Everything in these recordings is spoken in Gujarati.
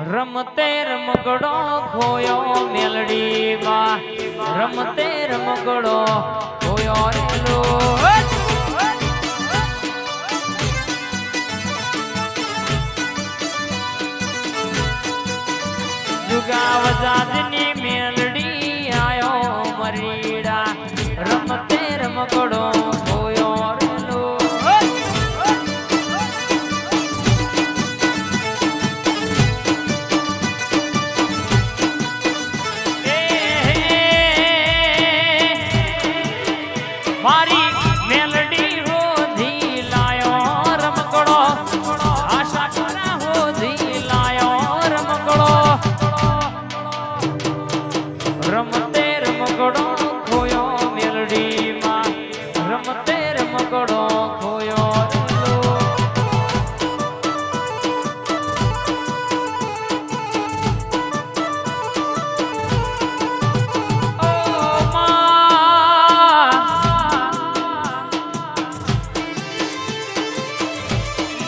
રમતે રમકડો ખોયો મેલડીમાં રમતે રમકડો ખોયો રેલો જુગાવ જાજની મેલડી આયો મરીડા રમતે રમકડો ખોયો રેલો મારી મેલડી હોધી લાયો રમકડો આશા કરા હોધી લાયો રમકડો રમતે રમકડો ખોયો મેલડીમાં રમતે રમકડો ખોયો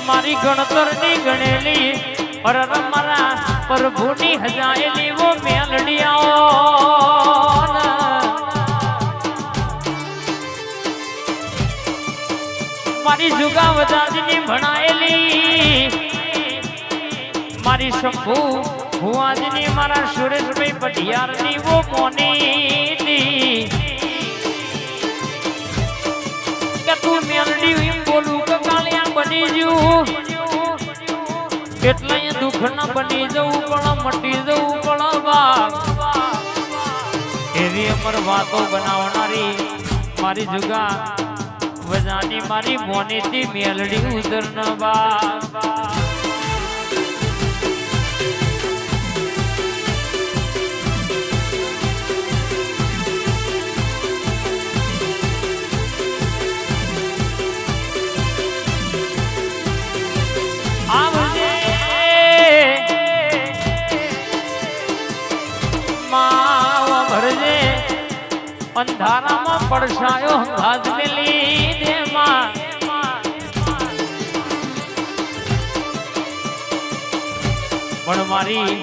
મારી ગણતરની ગણેલી અર મારા પ્રભુની હજાયેલી વો મેલડિયાઓ મારી જુગા વજાજની ભણાયેલી મારી શંભુ ભુવાજની મારા સુરેશભાઈ પઢિયારની વો મોની કે તું મેલડી એમ બોલું કે કાલિયા બની જવું કેટલાય દુઃખ ના બની જવું પણ મટી જવું પણ બાપ એવી અમર વાતો બનાવનારી મારી જુગા વજાની મારી મોનીથી મેલડી ઉદર ન બાપ અંધારામાં પડછાયો હંગાજ મેલી દેમાં પણ મારી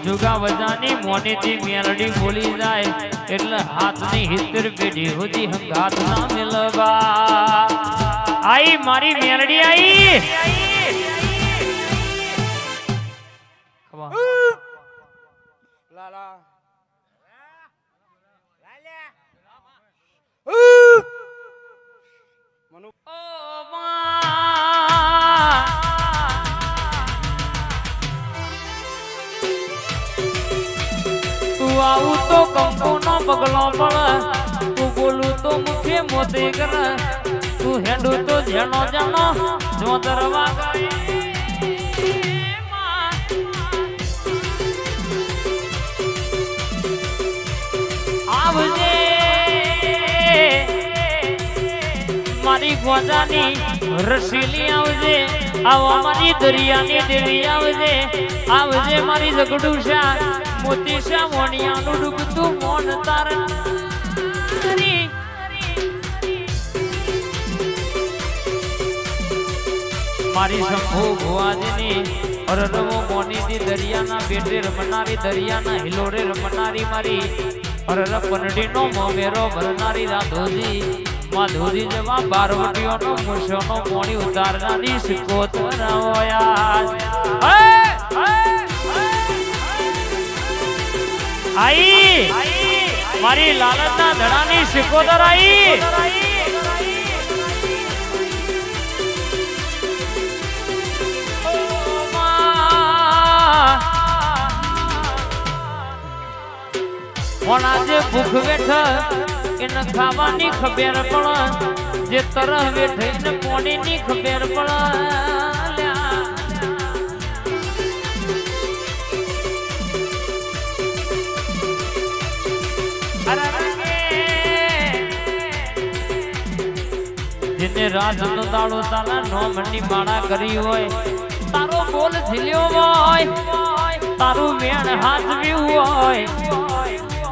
જુગા વજાની મોનેથી મેલડી બોલી જાય એટલે હાથની હિતર પેઢી સુધી હંગાત ના મેલવા આઈ મારી મેલડી આઈ લાલા મનુ તું આવું તો કંકો નો પગલો પણ તું બોલું તો મુખે મોતી કર તું હેડું તો જેનો જાનો જો દરવા ગઈ આવજે મારી ગોજાની રસીલી આવજે આવો મારી દરિયાની દેવી આવજે આવજે મારી જગડુશા મોતીશા મોણિયાનું ડૂબતું મોન તાર મારી શંભુ ભુવાજીની અરરવો મોનીથી દરિયાના બેટે રમનારી દરિયાના હિલોરે રમનારી મારી અરર પનડીનો મોમેરો ભરનારી રાધોજી માધોજી જવા બારવટીઓનો મુશોનો મોણી ઉતારનારી સિકોતર આઈ મારી લાલનના ધડાની સિકોતર આઈ આજે ભૂખ વેઠ એને ખાવાની ખબર પણ જે તરહ વેઠ એને પોણીની ખબર પણ જેને રાજ નો દાડો તારા નો મની માળા કરી હોય તારો બોલ ઝીલ્યો હોય તારું મેણ હાજવ્યું હોય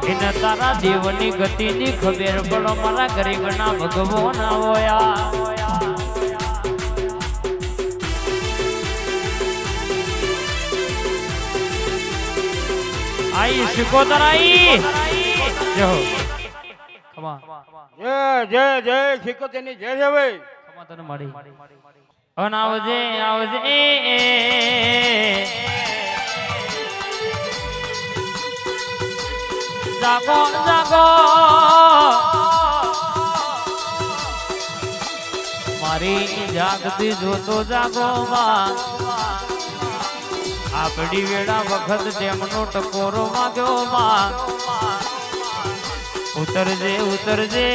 એને તારા દેવની ગતિની ખબર પડો મારા ગરીબના ભગવાન હોયા आई सिकोतर आई जय हो खमा जय जय जय સિકોતરની જય જય ભાઈ ખમા તને માડી અન આવજે આવજે જાગો જાગો મારી જાગતી જોતો જાગો માં આપડી વેળા વખત તેમનો ટકોરો માગ્યો માં ઉતરજે ઉતરજે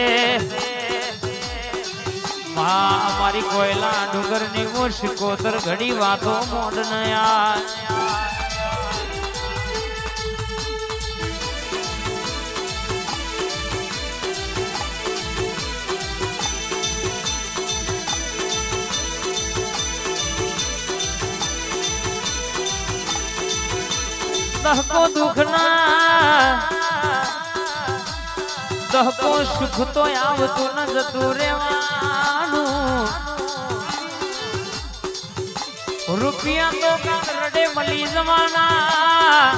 માં અમારી કોયલા ડુંગર ની હું સિકોતર ઘડી વાતો મોડ નયા દહકો દુખના દહકો સુખ તો આવતું ન જતું રેવાનું રૂપિયા તો કાન રડે મળી જવાના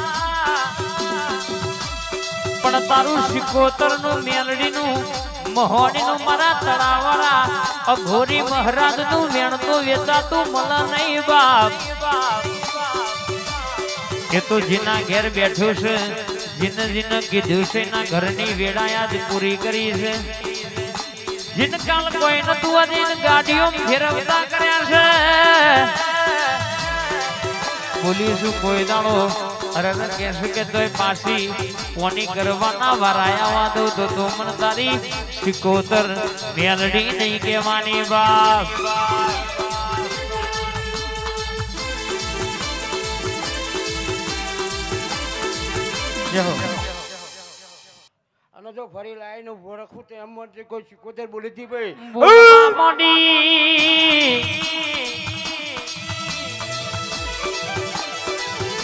પણ તારું સિકોતર નું મેલડી નું મહોણી નું મારા તળાવરા અઘોરી મહારાજ નું વેણ તો વેચાતું મળ નહીં બાપ એ તો જીના ઘેર બેઠો છે જીને જીને કીધું છે ના ઘરની વેળાયા જ પૂરી કરી છે જીન કાલ કોઈ નતું અજીન ગાડીઓ ફેરવતા કર્યા છે બોલીશું કોઈ દાડો અરે કહેશે કે તોય પાછી કોની કરવાના વારાયા વાદો તો મન તારી સિકોતર મેલડી નહીં કહેવાની બાપ અને જો ફરી લાઈન ઉભો રાખું તો એમ કોઈ સિકોતર બોલી હતી ભાઈ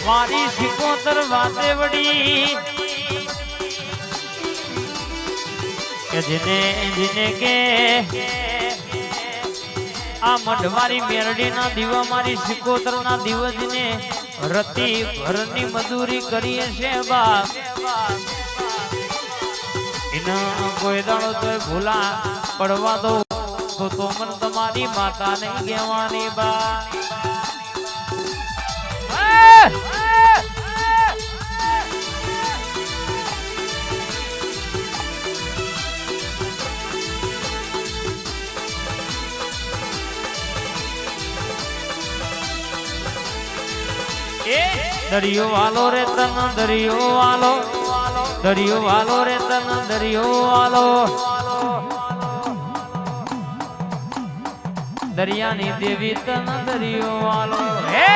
મારી સિકોતર વાતે વડી કે જેને જેને કે આ મઢવારી મેરડી ના દીવા મારી સિકોતર ના દિવસને રતી ભરની મજૂરી કરીએ છે બાપ એના કોઈ દાડો તો ભૂલા પડવા દો તો મન તમારી માતા નહીં કહેવાની બા દરિયો વાલો રે તન દરિયો વાલો રે તન દરિયો વાલો દરિયાની દેવી તન દરિયો વાલો હે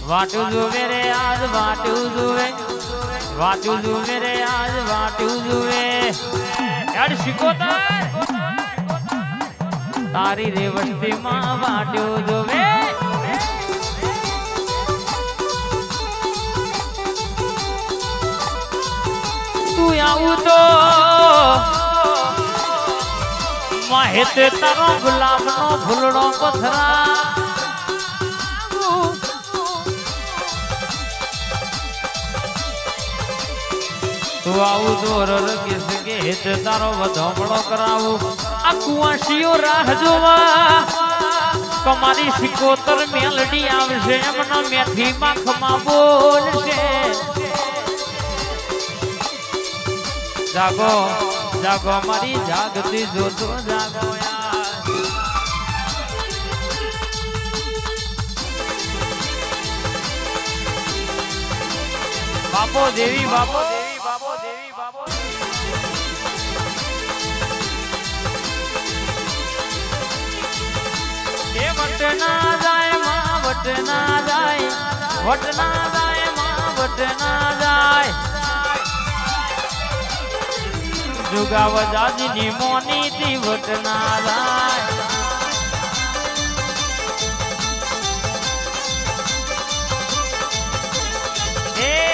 વાટું જુએ રે આજ વાટું જુએ વાટું જુએ રે આજ વાટું જુએ યાર સિકોતર તારી રે વસ્તી માં વાટ્યો જોવે તું આવું તો માહિત તારો ગુલાબ નો ફૂલડો પથરા તું આવું તો રરગીસ કે હેત તારો વધમણો કરાવું આ કુવાસીઓ રાહ જોવા તમારી સિકોતર મેલડી આવશે એમનો મેથી માખમાં બોલશે જાગો જાગો મારી જાગતી જોતો જાગો બાપો દેવી બાપો દેવી બાપો દેવી બાપો એ વટના જાય માં વટના જાય વટના જાય માં વટના જાય જુગાવ જાજની મોની થી વટના જાય એ